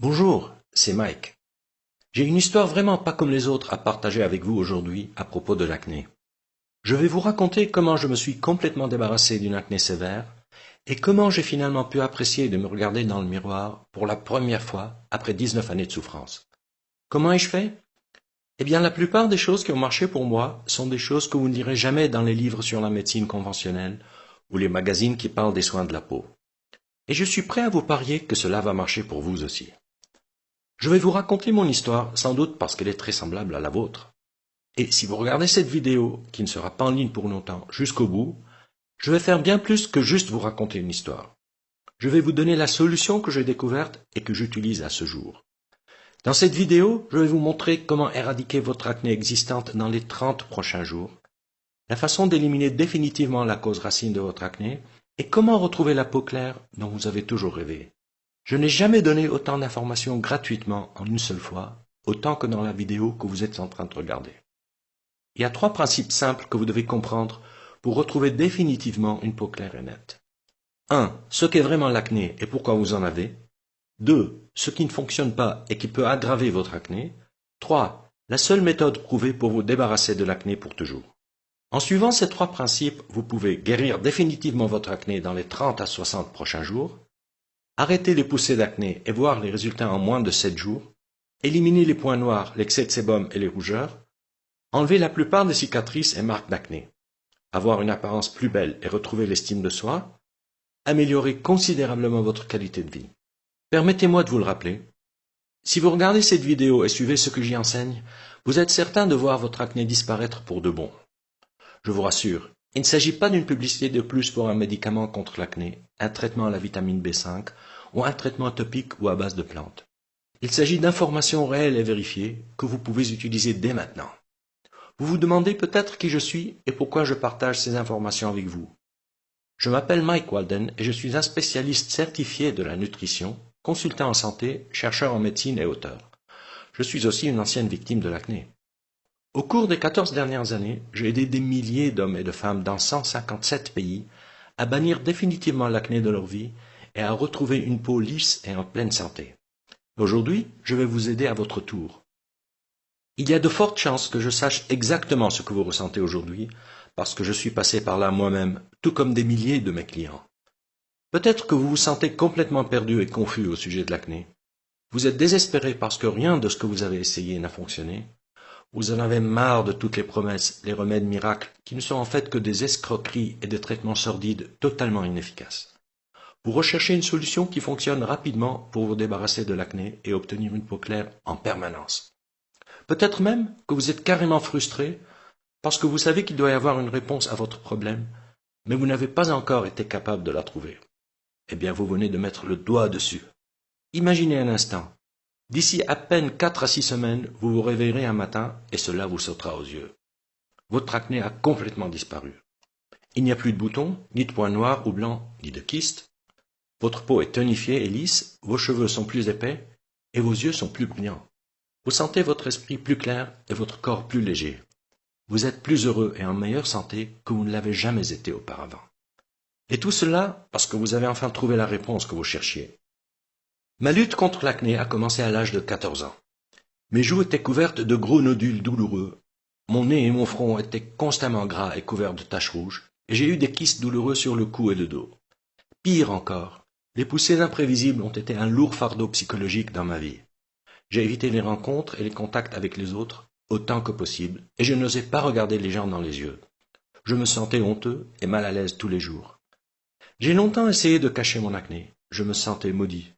Bonjour, c'est Mike. J'ai une histoire vraiment pas comme les autres à partager avec vous aujourd'hui à propos de l'acné. Je vais vous raconter comment je me suis complètement débarrassé d'une acné sévère et comment j'ai finalement pu apprécier de me regarder dans le miroir pour la première fois après 19 années de souffrance. Comment ai-je fait? Eh bien, la plupart des choses qui ont marché pour moi sont des choses que vous ne lirez jamais dans les livres sur la médecine conventionnelle ou les magazines qui parlent des soins de la peau. Et je suis prêt à vous parier que cela va marcher pour vous aussi. Je vais vous raconter mon histoire, sans doute parce qu'elle est très semblable à la vôtre. Et si vous regardez cette vidéo, qui ne sera pas en ligne pour longtemps, jusqu'au bout, je vais faire bien plus que juste vous raconter une histoire. Je vais vous donner la solution que j'ai découverte et que j'utilise à ce jour. Dans cette vidéo, je vais vous montrer comment éradiquer votre acné existante dans les 30 prochains jours, la façon d'éliminer définitivement la cause racine de votre acné et comment retrouver la peau claire dont vous avez toujours rêvé. Je n'ai jamais donné autant d'informations gratuitement en une seule fois, autant que dans la vidéo que vous êtes en train de regarder. Il y a 3 principes simples que vous devez comprendre pour retrouver définitivement une peau claire et nette. 1. Ce qu'est vraiment l'acné et pourquoi vous en avez. 2. Ce qui ne fonctionne pas et qui peut aggraver votre acné. 3. La seule méthode prouvée pour vous débarrasser de l'acné pour toujours. En suivant ces 3 principes, vous pouvez guérir définitivement votre acné dans les 30 à 60 prochains jours, arrêter les poussées d'acné et voir les résultats en moins de 7 jours, éliminer les points noirs, l'excès de sébum et les rougeurs, enlever la plupart des cicatrices et marques d'acné, avoir une apparence plus belle et retrouver l'estime de soi, améliorer considérablement votre qualité de vie. Permettez-moi de vous le rappeler. Si vous regardez cette vidéo et suivez ce que j'y enseigne, vous êtes certain de voir votre acné disparaître pour de bon. Je vous rassure, il ne s'agit pas d'une publicité de plus pour un médicament contre l'acné, un traitement à la vitamine B5 ou un traitement topique ou à base de plantes. Il s'agit d'informations réelles et vérifiées que vous pouvez utiliser dès maintenant. Vous vous demandez peut-être qui je suis et pourquoi je partage ces informations avec vous. Je m'appelle Mike Walden et je suis un spécialiste certifié de la nutrition, consultant en santé, chercheur en médecine et auteur. Je suis aussi une ancienne victime de l'acné. Au cours des 14 dernières années, j'ai aidé des milliers d'hommes et de femmes dans 157 pays à bannir définitivement l'acné de leur vie et à retrouver une peau lisse et en pleine santé. Aujourd'hui, je vais vous aider à votre tour. Il y a de fortes chances que je sache exactement ce que vous ressentez aujourd'hui, parce que je suis passé par là moi-même, tout comme des milliers de mes clients. Peut-être que vous vous sentez complètement perdu et confus au sujet de l'acné. Vous êtes désespéré parce que rien de ce que vous avez essayé n'a fonctionné. Vous en avez marre de toutes les promesses, les remèdes miracles, qui ne sont en fait que des escroqueries et des traitements sordides totalement inefficaces. Vous recherchez une solution qui fonctionne rapidement pour vous débarrasser de l'acné et obtenir une peau claire en permanence. Peut-être même que vous êtes carrément frustré parce que vous savez qu'il doit y avoir une réponse à votre problème, mais vous n'avez pas encore été capable de la trouver. Eh bien, vous venez de mettre le doigt dessus. Imaginez un instant. D'ici à peine 4 à 6 semaines, vous vous réveillerez un matin et cela vous sautera aux yeux. Votre acné a complètement disparu. Il n'y a plus de boutons, ni de points noirs ou blancs, ni de kystes. Votre peau est tonifiée et lisse, vos cheveux sont plus épais et vos yeux sont plus brillants. Vous sentez votre esprit plus clair et votre corps plus léger. Vous êtes plus heureux et en meilleure santé que vous ne l'avez jamais été auparavant. Et tout cela parce que vous avez enfin trouvé la réponse que vous cherchiez. Ma lutte contre l'acné a commencé à l'âge de 14 ans. Mes joues étaient couvertes de gros nodules douloureux. Mon nez et mon front étaient constamment gras et couverts de taches rouges, et j'ai eu des kystes douloureux sur le cou et le dos. Pire encore, les poussées imprévisibles ont été un lourd fardeau psychologique dans ma vie. J'ai évité les rencontres et les contacts avec les autres autant que possible, et je n'osais pas regarder les gens dans les yeux. Je me sentais honteux et mal à l'aise tous les jours. J'ai longtemps essayé de cacher mon acné. Je me sentais maudit.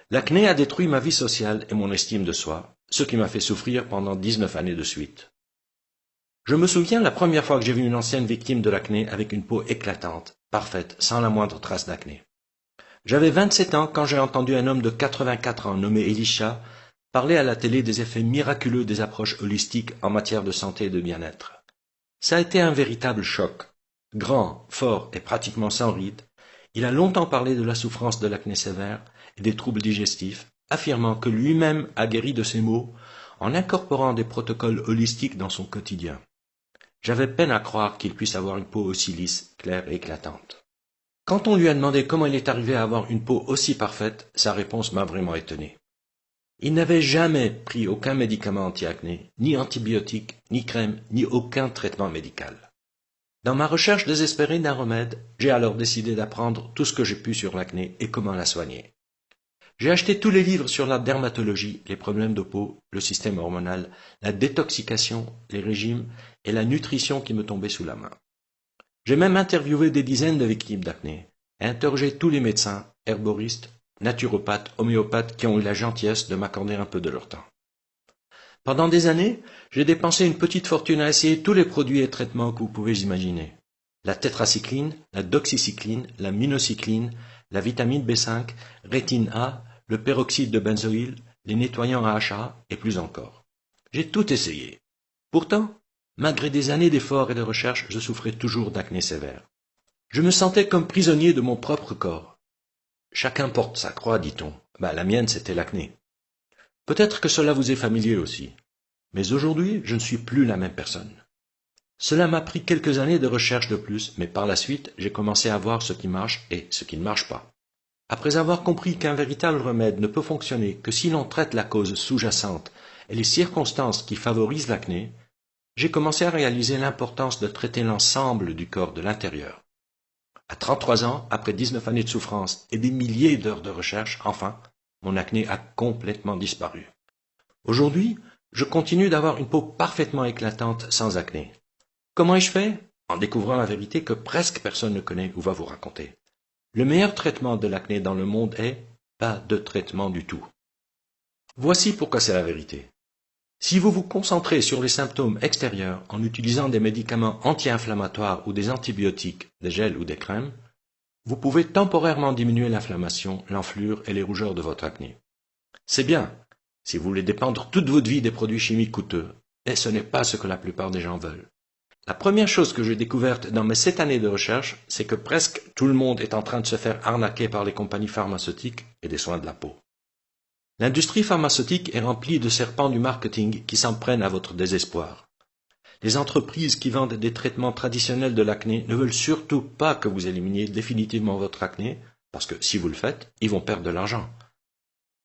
L'acné a détruit ma vie sociale et mon estime de soi, ce qui m'a fait souffrir pendant 19 années de suite. Je me souviens la première fois que j'ai vu une ancienne victime de l'acné avec une peau éclatante, parfaite, sans la moindre trace d'acné. J'avais 27 ans quand j'ai entendu un homme de 84 ans nommé Elisha parler à la télé des effets miraculeux des approches holistiques en matière de santé et de bien-être. Ça a été un véritable choc. Grand, fort et pratiquement sans ride, il a longtemps parlé de la souffrance de l'acné sévère et des troubles digestifs, affirmant que lui-même a guéri de ces maux en incorporant des protocoles holistiques dans son quotidien. J'avais peine à croire qu'il puisse avoir une peau aussi lisse, claire et éclatante. Quand on lui a demandé comment il est arrivé à avoir une peau aussi parfaite, sa réponse m'a vraiment étonné. Il n'avait jamais pris aucun médicament anti-acné, ni antibiotiques, ni crème, ni aucun traitement médical. Dans ma recherche désespérée d'un remède, j'ai alors décidé d'apprendre tout ce que j'ai pu sur l'acné et comment la soigner. J'ai acheté tous les livres sur la dermatologie, les problèmes de peau, le système hormonal, la détoxication, les régimes et la nutrition qui me tombaient sous la main. J'ai même interviewé des dizaines de victimes d'acné et interrogé tous les médecins, herboristes, naturopathes, homéopathes qui ont eu la gentillesse de m'accorder un peu de leur temps. Pendant des années, j'ai dépensé une petite fortune à essayer tous les produits et traitements que vous pouvez imaginer. La tétracycline, la doxycycline, la minocycline, la vitamine B5, rétine A, le peroxyde de benzoïle, les nettoyants AHA et plus encore. J'ai tout essayé. Pourtant, malgré des années d'efforts et de recherche, je souffrais toujours d'acné sévère. Je me sentais comme prisonnier de mon propre corps. Chacun porte sa croix, dit-on. La mienne, c'était l'acné. Peut-être que cela vous est familier aussi. Mais aujourd'hui, je ne suis plus la même personne. Cela m'a pris quelques années de recherche de plus, mais par la suite, j'ai commencé à voir ce qui marche et ce qui ne marche pas. Après avoir compris qu'un véritable remède ne peut fonctionner que si l'on traite la cause sous-jacente et les circonstances qui favorisent l'acné, j'ai commencé à réaliser l'importance de traiter l'ensemble du corps de l'intérieur. À 33 ans, après 19 années de souffrance et des milliers d'heures de recherche, enfin, mon acné a complètement disparu. Aujourd'hui, je continue d'avoir une peau parfaitement éclatante sans acné. Comment ai-je fait? En découvrant la vérité que presque personne ne connaît ou va vous raconter. Le meilleur traitement de l'acné dans le monde est pas de traitement du tout. Voici pourquoi c'est la vérité. Si vous vous concentrez sur les symptômes extérieurs en utilisant des médicaments anti-inflammatoires ou des antibiotiques, des gels ou des crèmes, vous pouvez temporairement diminuer l'inflammation, l'enflure et les rougeurs de votre acné. C'est bien, si vous voulez dépendre toute votre vie des produits chimiques coûteux, et ce n'est pas ce que la plupart des gens veulent. La première chose que j'ai découverte dans mes 7 années de recherche, c'est que presque tout le monde est en train de se faire arnaquer par les compagnies pharmaceutiques et des soins de la peau. L'industrie pharmaceutique est remplie de serpents du marketing qui s'en prennent à votre désespoir. Les entreprises qui vendent des traitements traditionnels de l'acné ne veulent surtout pas que vous éliminiez définitivement votre acné, parce que si vous le faites, ils vont perdre de l'argent.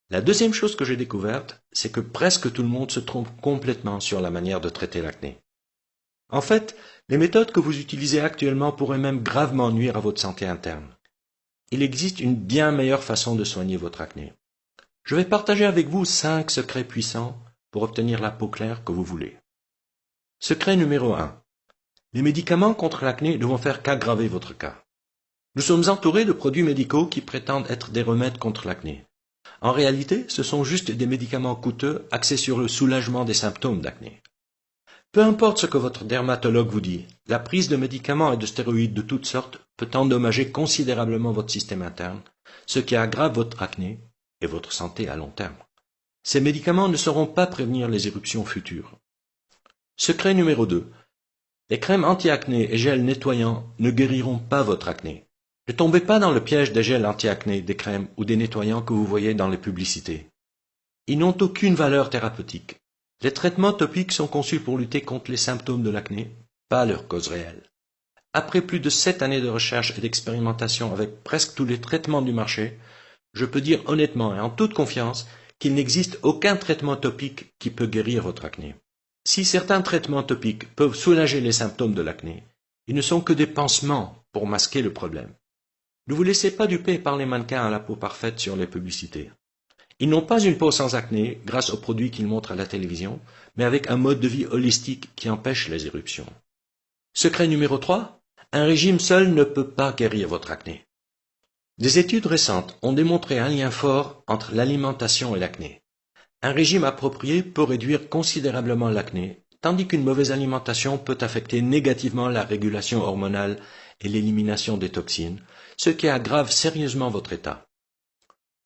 La deuxième chose que j'ai découverte, c'est que presque tout le monde se trompe complètement sur la manière de traiter l'acné. En fait, les méthodes que vous utilisez actuellement pourraient même gravement nuire à votre santé interne. Il existe une bien meilleure façon de soigner votre acné. Je vais partager avec vous 5 secrets puissants pour obtenir la peau claire que vous voulez. Secret numéro 1. Les médicaments contre l'acné ne vont faire qu'aggraver votre cas. Nous sommes entourés de produits médicaux qui prétendent être des remèdes contre l'acné. En réalité, ce sont juste des médicaments coûteux axés sur le soulagement des symptômes d'acné. Peu importe ce que votre dermatologue vous dit, la prise de médicaments et de stéroïdes de toutes sortes peut endommager considérablement votre système interne, ce qui aggrave votre acné et votre santé à long terme. Ces médicaments ne sauront pas prévenir les éruptions futures. Secret numéro 2. Les crèmes anti-acné et gels nettoyants ne guériront pas votre acné. Ne tombez pas dans le piège des gels anti-acné, des crèmes ou des nettoyants que vous voyez dans les publicités. Ils n'ont aucune valeur thérapeutique. Les traitements topiques sont conçus pour lutter contre les symptômes de l'acné, pas leur cause réelle. Après plus de 7 années de recherche et d'expérimentation avec presque tous les traitements du marché, je peux dire honnêtement et en toute confiance qu'il n'existe aucun traitement topique qui peut guérir votre acné. Si certains traitements topiques peuvent soulager les symptômes de l'acné, ils ne sont que des pansements pour masquer le problème. Ne vous laissez pas duper par les mannequins à la peau parfaite sur les publicités. Ils n'ont pas une peau sans acné grâce aux produits qu'ils montrent à la télévision, mais avec un mode de vie holistique qui empêche les éruptions. Secret numéro 3. Un régime seul ne peut pas guérir votre acné. Des études récentes ont démontré un lien fort entre l'alimentation et l'acné. Un régime approprié peut réduire considérablement l'acné, tandis qu'une mauvaise alimentation peut affecter négativement la régulation hormonale et l'élimination des toxines, ce qui aggrave sérieusement votre état.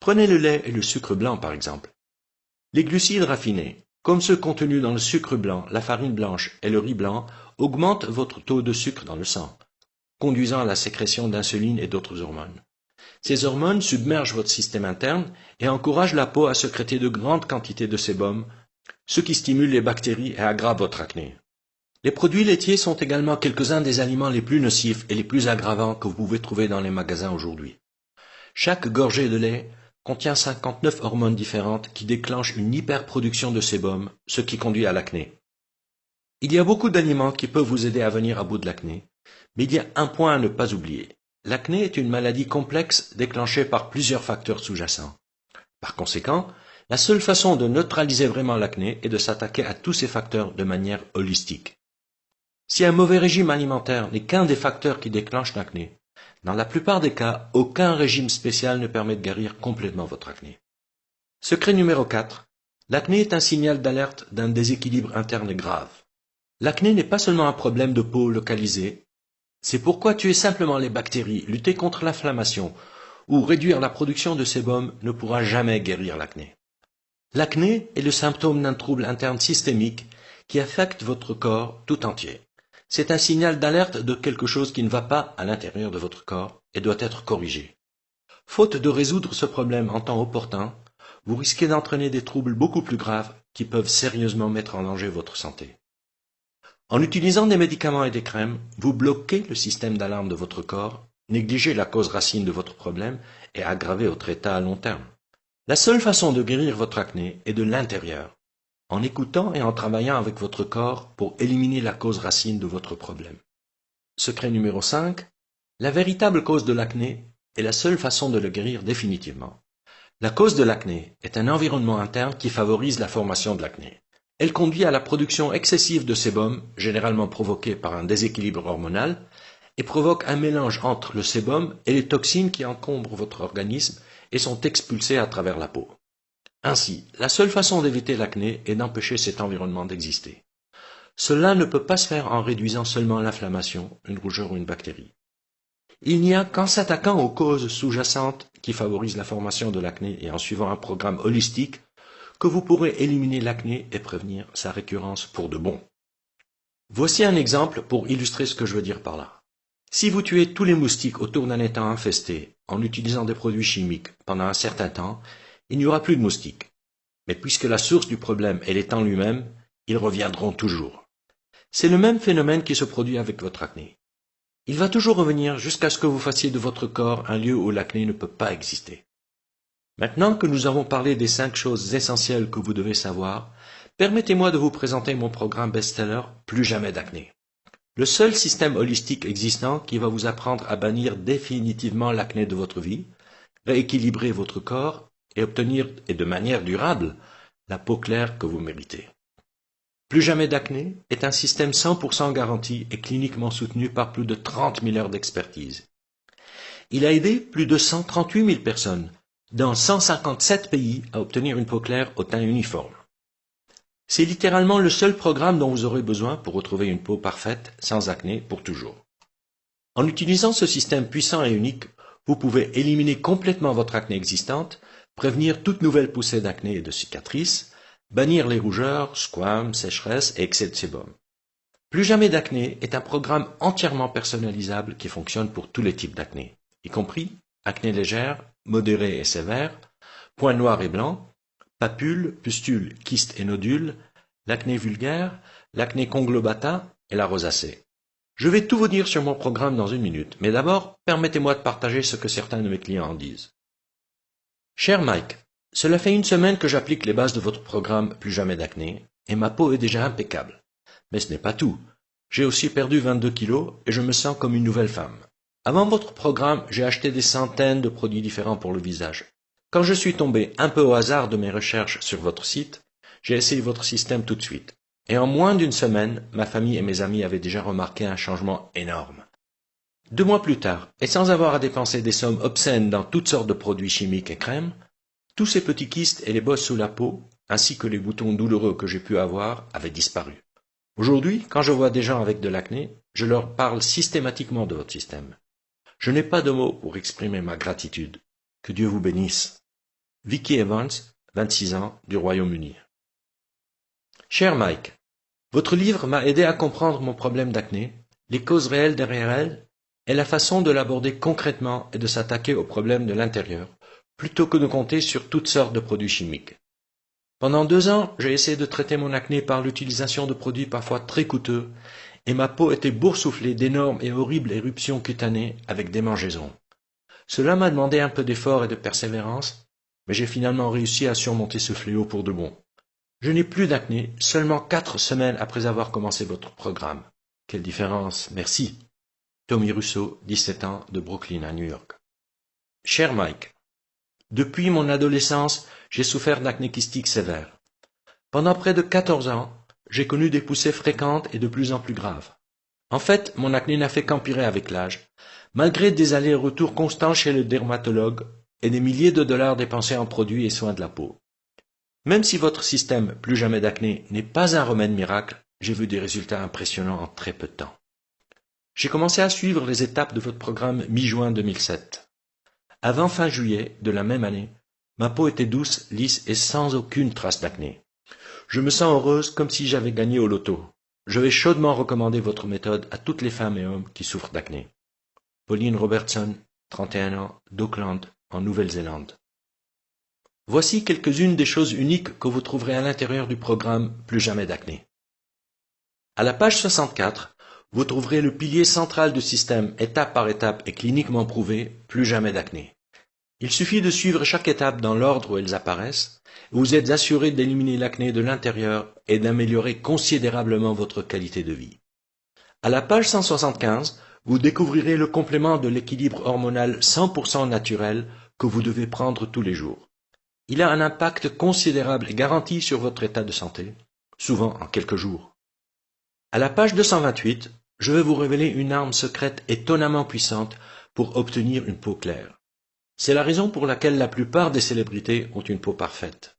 Prenez le lait et le sucre blanc par exemple. Les glucides raffinés, comme ceux contenus dans le sucre blanc, la farine blanche et le riz blanc, augmentent votre taux de sucre dans le sang, conduisant à la sécrétion d'insuline et d'autres hormones. Ces hormones submergent votre système interne et encouragent la peau à sécréter de grandes quantités de sébum, ce qui stimule les bactéries et aggrave votre acné. Les produits laitiers sont également quelques-uns des aliments les plus nocifs et les plus aggravants que vous pouvez trouver dans les magasins aujourd'hui. Chaque gorgée de lait contient 59 hormones différentes qui déclenchent une hyperproduction de sébum, ce qui conduit à l'acné. Il y a beaucoup d'aliments qui peuvent vous aider à venir à bout de l'acné, mais il y a un point à ne pas oublier. L'acné est une maladie complexe déclenchée par plusieurs facteurs sous-jacents. Par conséquent, la seule façon de neutraliser vraiment l'acné est de s'attaquer à tous ces facteurs de manière holistique. Si un mauvais régime alimentaire n'est qu'un des facteurs qui déclenchent l'acné, dans la plupart des cas, aucun régime spécial ne permet de guérir complètement votre acné. Secret numéro 4. L'acné est un signal d'alerte d'un déséquilibre interne grave. L'acné n'est pas seulement un problème de peau localisé, c'est pourquoi tuer simplement les bactéries, lutter contre l'inflammation ou réduire la production de sébum ne pourra jamais guérir l'acné. L'acné est le symptôme d'un trouble interne systémique qui affecte votre corps tout entier. C'est un signal d'alerte de quelque chose qui ne va pas à l'intérieur de votre corps et doit être corrigé. Faute de résoudre ce problème en temps opportun, vous risquez d'entraîner des troubles beaucoup plus graves qui peuvent sérieusement mettre en danger votre santé. En utilisant des médicaments et des crèmes, vous bloquez le système d'alarme de votre corps, négligez la cause racine de votre problème et aggravez votre état à long terme. La seule façon de guérir votre acné est de l'intérieur, en écoutant et en travaillant avec votre corps pour éliminer la cause racine de votre problème. Secret numéro 5. La véritable cause de l'acné est la seule façon de le guérir définitivement. La cause de l'acné est un environnement interne qui favorise la formation de l'acné. Elle conduit à la production excessive de sébum, généralement provoquée par un déséquilibre hormonal, et provoque un mélange entre le sébum et les toxines qui encombrent votre organisme et sont expulsées à travers la peau. Ainsi, la seule façon d'éviter l'acné est d'empêcher cet environnement d'exister. Cela ne peut pas se faire en réduisant seulement l'inflammation, une rougeur ou une bactérie. Il n'y a qu'en s'attaquant aux causes sous-jacentes qui favorisent la formation de l'acné et en suivant un programme holistique que vous pourrez éliminer l'acné et prévenir sa récurrence pour de bon. Voici un exemple pour illustrer ce que je veux dire par là. Si vous tuez tous les moustiques autour d'un étang infesté en utilisant des produits chimiques pendant un certain temps, il n'y aura plus de moustiques. Mais puisque la source du problème est l'étang lui-même, ils reviendront toujours. C'est le même phénomène qui se produit avec votre acné. Il va toujours revenir jusqu'à ce que vous fassiez de votre corps un lieu où l'acné ne peut pas exister. Maintenant que nous avons parlé des 5 choses essentielles que vous devez savoir, permettez-moi de vous présenter mon programme best-seller Plus jamais d'acné. Le seul système holistique existant qui va vous apprendre à bannir définitivement l'acné de votre vie, rééquilibrer votre corps et obtenir, et de manière durable, la peau claire que vous méritez. Plus jamais d'acné est un système 100% garanti et cliniquement soutenu par plus de 30 000 heures d'expertise. Il a aidé plus de 138 000 personnes dans 157 pays à obtenir une peau claire au teint uniforme. C'est littéralement le seul programme dont vous aurez besoin pour retrouver une peau parfaite, sans acné, pour toujours. En utilisant ce système puissant et unique, vous pouvez éliminer complètement votre acné existante, prévenir toute nouvelle poussée d'acné et de cicatrices, bannir les rougeurs, squames, sécheresses et excès de sébum. Plus jamais d'acné est un programme entièrement personnalisable qui fonctionne pour tous les types d'acné, y compris acné légère, modérée et sévère, points noirs et blancs, papules, pustules, kystes et nodules, l'acné vulgaire, l'acné conglobata et la rosacée. Je vais tout vous dire sur mon programme dans une minute, mais d'abord, permettez-moi de partager ce que certains de mes clients en disent. Cher Mike, cela fait 1 semaine que j'applique les bases de votre programme Plus jamais d'acné, et ma peau est déjà impeccable. Mais ce n'est pas tout. J'ai aussi perdu 22 kilos et je me sens comme une nouvelle femme. Avant votre programme, j'ai acheté des centaines de produits différents pour le visage. Quand je suis tombé un peu au hasard de mes recherches sur votre site, j'ai essayé votre système tout de suite. Et en moins d'1 semaine, ma famille et mes amis avaient déjà remarqué un changement énorme. 2 mois plus tard, et sans avoir à dépenser des sommes obscènes dans toutes sortes de produits chimiques et crèmes, tous ces petits kystes et les bosses sous la peau, ainsi que les boutons douloureux que j'ai pu avoir, avaient disparu. Aujourd'hui, quand je vois des gens avec de l'acné, je leur parle systématiquement de votre système. Je n'ai pas de mots pour exprimer ma gratitude. Que Dieu vous bénisse. Vicky Evans, 26 ans, du Royaume-Uni. Cher Mike, votre livre m'a aidé à comprendre mon problème d'acné, les causes réelles derrière elle, et la façon de l'aborder concrètement et de s'attaquer aux problèmes de l'intérieur, plutôt que de compter sur toutes sortes de produits chimiques. Pendant 2 ans, j'ai essayé de traiter mon acné par l'utilisation de produits parfois très coûteux, et ma peau était boursouflée d'énormes et horribles éruptions cutanées avec démangeaisons. Cela m'a demandé un peu d'effort et de persévérance, mais j'ai finalement réussi à surmonter ce fléau pour de bon. Je n'ai plus d'acné seulement 4 semaines après avoir commencé votre programme. Quelle différence, merci. Tommy Russo, 17 ans, de Brooklyn à New York. Cher Mike, depuis mon adolescence, j'ai souffert d'acné kystique sévère. Pendant près de 14 ans, j'ai connu des poussées fréquentes et de plus en plus graves. En fait, mon acné n'a fait qu'empirer avec l'âge, malgré des allers-retours constants chez le dermatologue et des milliers de dollars dépensés en produits et soins de la peau. Même si votre système Plus jamais d'acné n'est pas un remède miracle, j'ai vu des résultats impressionnants en très peu de temps. J'ai commencé à suivre les étapes de votre programme mi-juin 2007. Avant fin juillet de la même année, ma peau était douce, lisse et sans aucune trace d'acné. Je me sens heureuse comme si j'avais gagné au loto. Je vais chaudement recommander votre méthode à toutes les femmes et hommes qui souffrent d'acné. Pauline Robertson, 31 ans, d'Auckland, en Nouvelle-Zélande. Voici quelques-unes des choses uniques que vous trouverez à l'intérieur du programme Plus jamais d'acné. À la page 64, vous trouverez le pilier central du système étape par étape et cliniquement prouvé Plus jamais d'acné. Il suffit de suivre chaque étape dans l'ordre où elles apparaissent, et vous êtes assuré d'éliminer l'acné de l'intérieur et d'améliorer considérablement votre qualité de vie. À la page 175, vous découvrirez le complément de l'équilibre hormonal 100% naturel que vous devez prendre tous les jours. Il a un impact considérable et garanti sur votre état de santé, souvent en quelques jours. À la page 228, je vais vous révéler une arme secrète étonnamment puissante pour obtenir une peau claire. C'est la raison pour laquelle la plupart des célébrités ont une peau parfaite.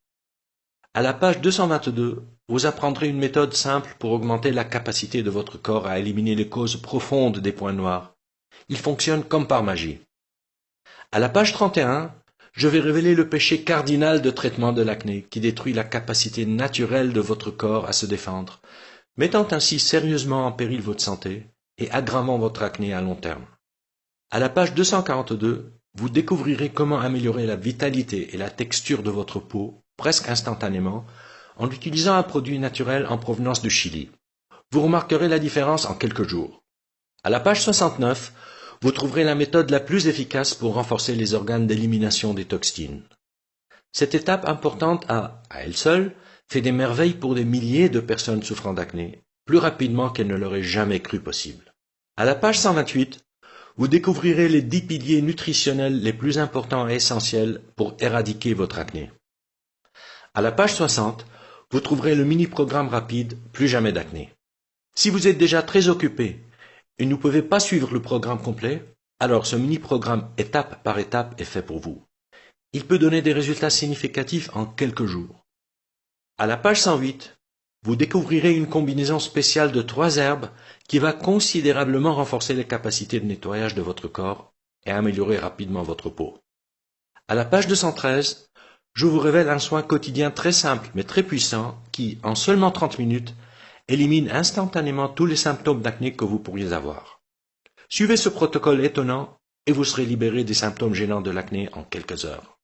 À la page 222, vous apprendrez une méthode simple pour augmenter la capacité de votre corps à éliminer les causes profondes des points noirs. Il fonctionne comme par magie. À la page 31, je vais révéler le péché cardinal de traitement de l'acné qui détruit la capacité naturelle de votre corps à se défendre, mettant ainsi sérieusement en péril votre santé et aggravant votre acné à long terme. À la page 242, vous découvrirez comment améliorer la vitalité et la texture de votre peau presque instantanément en utilisant un produit naturel en provenance du Chili. Vous remarquerez la différence en quelques jours. À la page 69, vous trouverez la méthode la plus efficace pour renforcer les organes d'élimination des toxines. Cette étape importante a, à elle seule, fait des merveilles pour des milliers de personnes souffrant d'acné, plus rapidement qu'elles ne l'auraient jamais cru possible. À la page 128, vous découvrirez les 10 piliers nutritionnels les plus importants et essentiels pour éradiquer votre acné. À la page 60, vous trouverez le mini-programme rapide Plus jamais d'acné. Si vous êtes déjà très occupé et ne pouvez pas suivre le programme complet, alors ce mini-programme étape par étape est fait pour vous. Il peut donner des résultats significatifs en quelques jours. À la page 108, vous découvrirez une combinaison spéciale de 3 herbes qui va considérablement renforcer les capacités de nettoyage de votre corps et améliorer rapidement votre peau. À la page 213, je vous révèle un soin quotidien très simple mais très puissant qui, en seulement 30 minutes, élimine instantanément tous les symptômes d'acné que vous pourriez avoir. Suivez ce protocole étonnant et vous serez libéré des symptômes gênants de l'acné en quelques heures.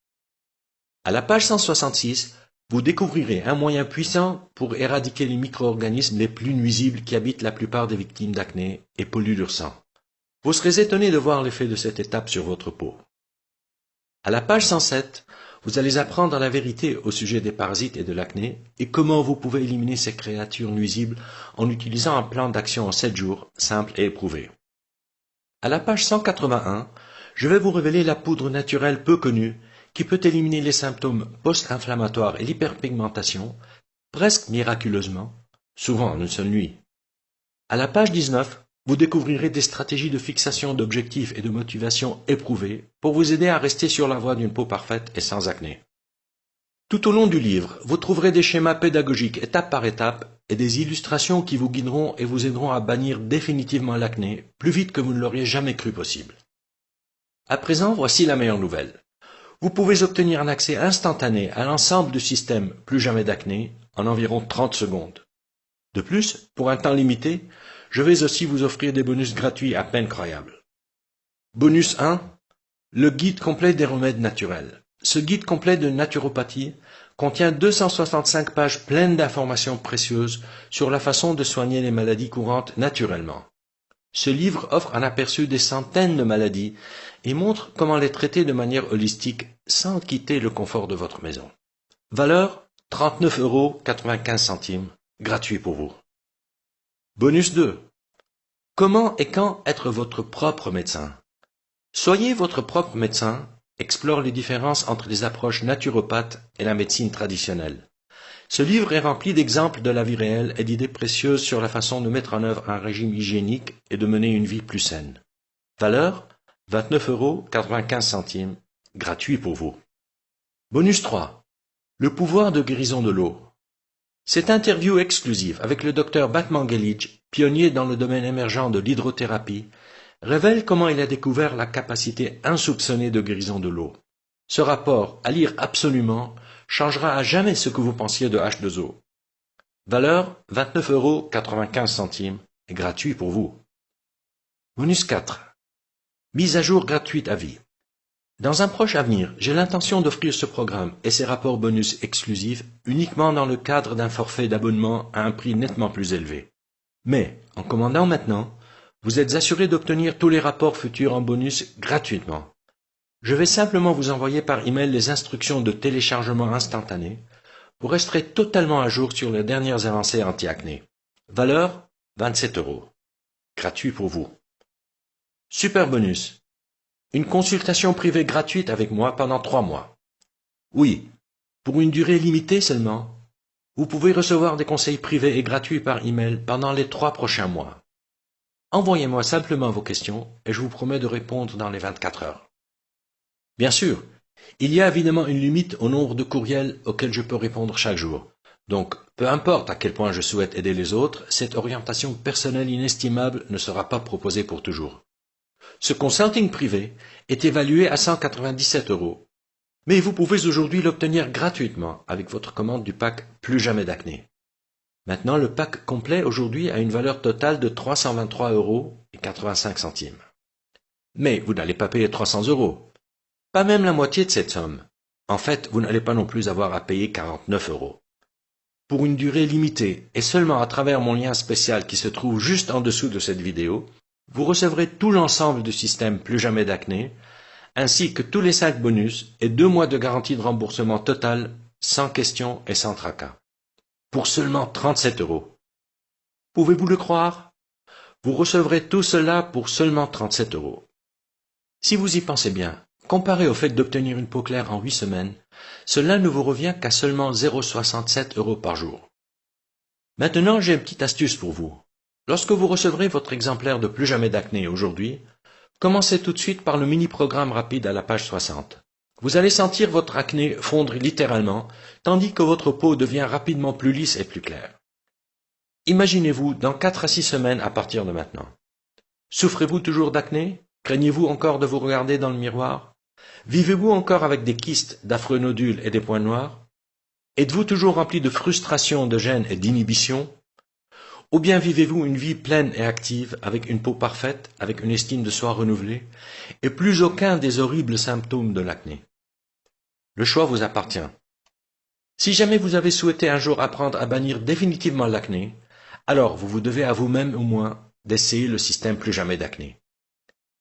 À la page 166, vous découvrirez un moyen puissant pour éradiquer les micro-organismes les plus nuisibles qui habitent la plupart des victimes d'acné et polluent leur sang. Vous serez étonné de voir l'effet de cette étape sur votre peau. À la page 107, vous allez apprendre la vérité au sujet des parasites et de l'acné et comment vous pouvez éliminer ces créatures nuisibles en utilisant un plan d'action en 7 jours, simple et éprouvé. À la page 181, je vais vous révéler la poudre naturelle peu connue qui peut éliminer les symptômes post-inflammatoires et l'hyperpigmentation, presque miraculeusement, souvent en une seule nuit. À la page 19, vous découvrirez des stratégies de fixation d'objectifs et de motivation éprouvées pour vous aider à rester sur la voie d'une peau parfaite et sans acné. Tout au long du livre, vous trouverez des schémas pédagogiques étape par étape et des illustrations qui vous guideront et vous aideront à bannir définitivement l'acné plus vite que vous ne l'auriez jamais cru possible. À présent, voici la meilleure nouvelle. Vous pouvez obtenir un accès instantané à l'ensemble du système Plus jamais d'acné en environ 30 secondes. De plus, pour un temps limité, je vais aussi vous offrir des bonus gratuits à peine croyables. Bonus 1. Le guide complet des remèdes naturels. Ce guide complet de naturopathie contient 265 pages pleines d'informations précieuses sur la façon de soigner les maladies courantes naturellement. Ce livre offre un aperçu des centaines de maladies et montre comment les traiter de manière holistique sans quitter le confort de votre maison. Valeur 39,95 €, gratuit pour vous. Bonus 2. Comment et quand être votre propre médecin? Soyez votre propre médecin, explore les différences entre les approches naturopathes et la médecine traditionnelle. Ce livre est rempli d'exemples de la vie réelle et d'idées précieuses sur la façon de mettre en œuvre un régime hygiénique et de mener une vie plus saine. Valeur 29,95 €, gratuit pour vous. Bonus 3. Le pouvoir de guérison de l'eau. Cette interview exclusive avec le Dr Batman Gelic, pionnier dans le domaine émergent de l'hydrothérapie, révèle comment il a découvert la capacité insoupçonnée de guérison de l'eau. Ce rapport, à lire absolument, changera à jamais ce que vous pensiez de H2O. Valeur 29,95 € et gratuit pour vous. Bonus 4. Mise à jour gratuite à vie. Dans un proche avenir, j'ai l'intention d'offrir ce programme et ses rapports bonus exclusifs uniquement dans le cadre d'un forfait d'abonnement à un prix nettement plus élevé. Mais, en commandant maintenant, vous êtes assuré d'obtenir tous les rapports futurs en bonus gratuitement. Je vais simplement vous envoyer par email les instructions de téléchargement instantané. Vous resterez totalement à jour sur les dernières avancées anti-acné. Valeur 27 €. Gratuit pour vous. Super bonus. Une consultation privée gratuite avec moi pendant 3 mois. Oui, pour une durée limitée seulement. Vous pouvez recevoir des conseils privés et gratuits par email pendant les 3 prochains mois. Envoyez-moi simplement vos questions et je vous promets de répondre dans les 24 heures. Bien sûr, il y a évidemment une limite au nombre de courriels auxquels je peux répondre chaque jour. Donc, peu importe à quel point je souhaite aider les autres, cette orientation personnelle inestimable ne sera pas proposée pour toujours. Ce consulting privé est évalué à 197 €. Mais vous pouvez aujourd'hui l'obtenir gratuitement avec votre commande du pack Plus jamais d'acné. Maintenant, le pack complet aujourd'hui a une valeur totale de 323,85 €. Mais vous n'allez pas payer 300 €. Pas même la moitié de cette somme. En fait, vous n'allez pas non plus avoir à payer 49 €. Pour une durée limitée et seulement à travers mon lien spécial qui se trouve juste en dessous de cette vidéo, vous recevrez tout l'ensemble du système Plus jamais d'acné, ainsi que tous les 5 bonus et 2 mois de garantie de remboursement total, sans questions et sans tracas. Pour seulement 37 €. Pouvez-vous le croire? Vous recevrez tout cela pour seulement 37 €. Si vous y pensez bien, comparé au fait d'obtenir une peau claire en 8 semaines, cela ne vous revient qu'à seulement 0,67 € par jour. Maintenant, j'ai une petite astuce pour vous. Lorsque vous recevrez votre exemplaire de Plus jamais d'acné aujourd'hui, commencez tout de suite par le mini-programme rapide à la page 60. Vous allez sentir votre acné fondre littéralement, tandis que votre peau devient rapidement plus lisse et plus claire. Imaginez-vous dans 4 à 6 semaines à partir de maintenant. Souffrez-vous toujours d'acné? Craignez-vous encore de vous regarder dans le miroir? Vivez-vous encore avec des kystes, d'affreux nodules et des points noirs? Êtes-vous toujours rempli de frustration, de gêne et d'inhibition? Ou bien vivez-vous une vie pleine et active, avec une peau parfaite, avec une estime de soi renouvelée, et plus aucun des horribles symptômes de l'acné? Le choix vous appartient. Si jamais vous avez souhaité un jour apprendre à bannir définitivement l'acné, alors vous vous devez à vous-même au moins d'essayer le système Plus jamais d'acné.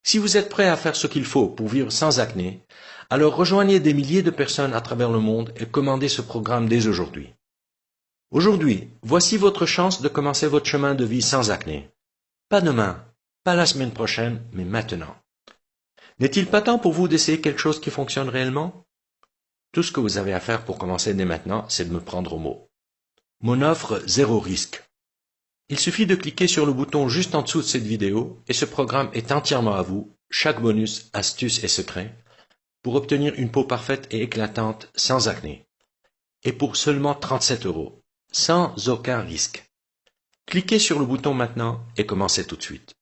Si vous êtes prêt à faire ce qu'il faut pour vivre sans acné, alors rejoignez des milliers de personnes à travers le monde et commandez ce programme dès aujourd'hui. Aujourd'hui, voici votre chance de commencer votre chemin de vie sans acné. Pas demain, pas la semaine prochaine, mais maintenant. N'est-il pas temps pour vous d'essayer quelque chose qui fonctionne réellement? Tout ce que vous avez à faire pour commencer dès maintenant, c'est de me prendre au mot. Mon offre 0 risque. Il suffit de cliquer sur le bouton juste en dessous de cette vidéo et ce programme est entièrement à vous, chaque bonus, astuce et secret, pour obtenir une peau parfaite et éclatante sans acné. Et pour seulement 37 €, sans aucun risque. Cliquez sur le bouton maintenant et commencez tout de suite.